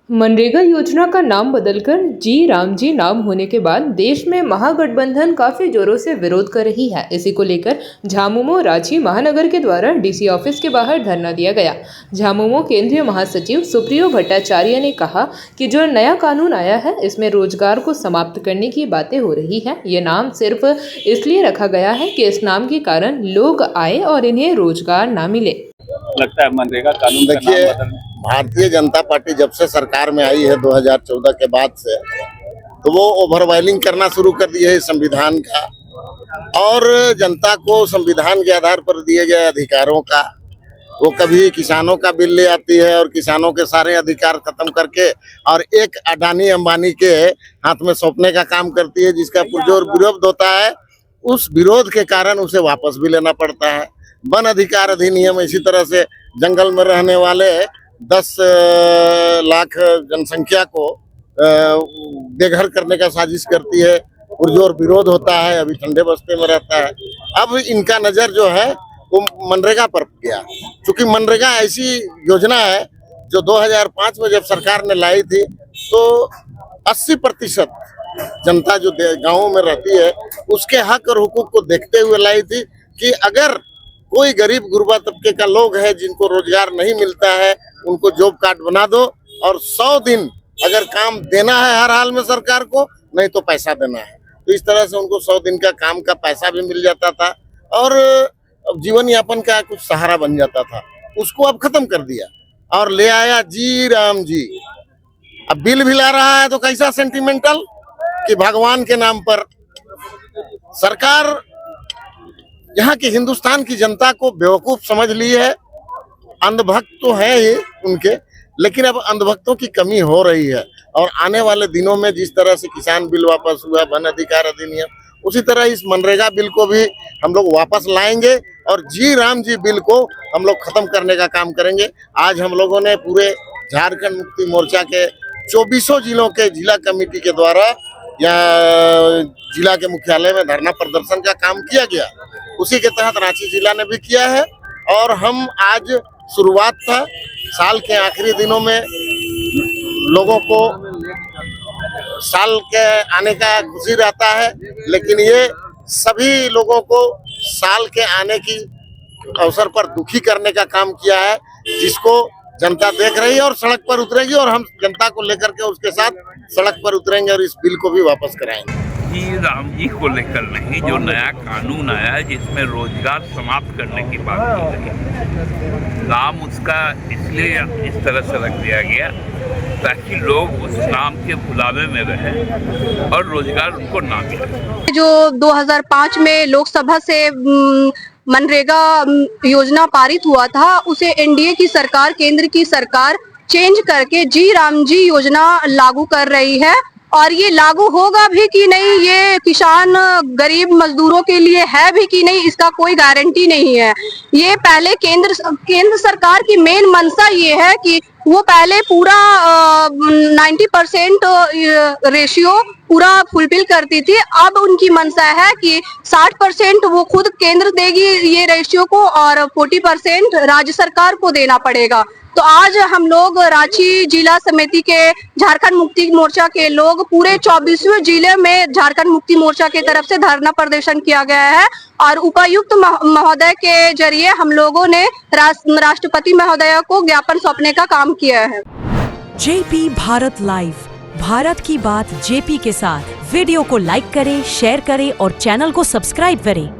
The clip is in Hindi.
मनरेगा योजना का नाम बदलकर जी राम जी नाम होने के बाद देश में महागठबंधन काफी जोरों से विरोध कर रही है। इसी को लेकर झामुमो रांची महानगर के द्वारा डीसी ऑफिस के बाहर धरना दिया गया। झामुमो केंद्रीय महासचिव सुप्रियो भट्टाचार्य ने कहा कि जो नया कानून आया है इसमें रोजगार को समाप्त करने की बातें हो रही है। ये नाम सिर्फ इसलिए रखा गया है कि इस नाम के कारण लोग आए और इन्हें रोजगार ना मिले। लगता है मनरेगा कानून का नाम बदलना। भारतीय जनता पार्टी जब से सरकार में आई है 2014 के बाद से, तो वो ओवरवाइलिंग करना शुरू कर दिए है संविधान का, और जनता को संविधान के आधार पर दिए गए अधिकारों का वो कभी किसानों का बिल ले आती है और किसानों के सारे अधिकार खत्म करके और एक अडानी अंबानी के हाथ में सौंपने का काम करती है, जिसका पुरजोर विरोध होता है। उस विरोध के कारण उसे वापस भी लेना पड़ता है। वन अधिकार अधिनियम इसी तरह से जंगल में रहने वाले 10 लाख जनसंख्या को बेघर करने का साजिश करती है, पुरजोर विरोध होता है। अभी ठंडे बस्ते में रहता है। अब इनका नजर जो है वो मनरेगा पर गया, क्योंकि मनरेगा ऐसी योजना है जो 2005 में जब सरकार ने लाई थी तो 80% जनता जो गाँवों में रहती है उसके हक और हुकूक को देखते हुए लाई थी कि अगर कोई गरीब गुरबा तबके का लोग है जिनको रोजगार नहीं मिलता है, उनको जॉब कार्ड बना दो और 100 दिन अगर काम देना है हर हाल में सरकार को, नहीं तो पैसा देना है। तो इस तरह से उनको 100 दिन का काम का पैसा भी मिल जाता था और जीवन यापन का कुछ सहारा बन जाता था। उसको अब खत्म कर दिया और ले आया जी राम जी। अब बिल भी ला रहा है तो कैसा सेंटिमेंटल कि भगवान के नाम पर सरकार यहाँ की हिंदुस्तान की जनता को बेवकूफ समझ ली है। अंधभक्त तो है ही उनके, लेकिन अब अंधभक्तों की कमी हो रही है। और आने वाले दिनों में जिस तरह से किसान बिल वापस हुआ, वन अधिकार अधिनियम, उसी तरह इस मनरेगा बिल को भी हम लोग वापस लाएंगे और जी राम जी बिल को हम लोग खत्म करने का काम करेंगे। आज हम लोगों ने पूरे झारखंड मुक्ति मोर्चा के 24 जिलों के जिला कमेटी के द्वारा या जिला के मुख्यालय में धरना प्रदर्शन का काम किया गया। उसी के तहत रांची जिला ने भी किया है और हम आज शुरुआत था। साल के आखिरी दिनों में लोगों को साल के आने का खुशी रहता है, लेकिन ये सभी लोगों को साल के आने की अवसर पर दुखी करने का काम किया है, जिसको जनता देख रही है और सड़क पर उतरेगी और हम जनता को लेकर के उसके साथ सड़क पर उतरेंगे और इस बिल को भी वापस कराएंगे। जी राम जी को लेकर नहीं, जो नया कानून आया है जिसमें रोजगार समाप्त करने की बात की गई है, नाम उसका इसलिए इस तरह से रख दिया गया ताकि लोग उस नाम के भुलावे में रहें और रोजगार उनको ना मिले। जो 2005 में लोकसभा से मनरेगा योजना पारित हुआ था, उसे एनडीए की सरकार, केंद्र की सरकार चेंज करके जी राम जी योजना लागू कर रही है। और ये लागू होगा भी कि नहीं, ये किसान गरीब मजदूरों के लिए है भी कि नहीं, इसका कोई गारंटी नहीं है। ये पहले केंद्र सरकार की मेन मंशा ये है कि वो पहले पूरा 90% रेशियो पूरा फुलफिल करती थी। अब उनकी मंशा है कि 60% वो खुद केंद्र देगी ये रेशियो को और 40% राज्य सरकार को देना पड़ेगा। तो आज हम लोग रांची जिला समिति के झारखंड मुक्ति मोर्चा के लोग पूरे 24वें जिले में झारखंड मुक्ति मोर्चा के तरफ से धरना प्रदर्शन किया गया है और उपायुक्त महोदय के जरिए हम लोगों ने राष्ट्रपति महोदय को ज्ञापन सौंपने का काम किया है। जेपी भारत लाइव, भारत की बात जेपी के साथ। वीडियो को लाइक करें, शेयर करें और चैनल को सब्सक्राइब करें।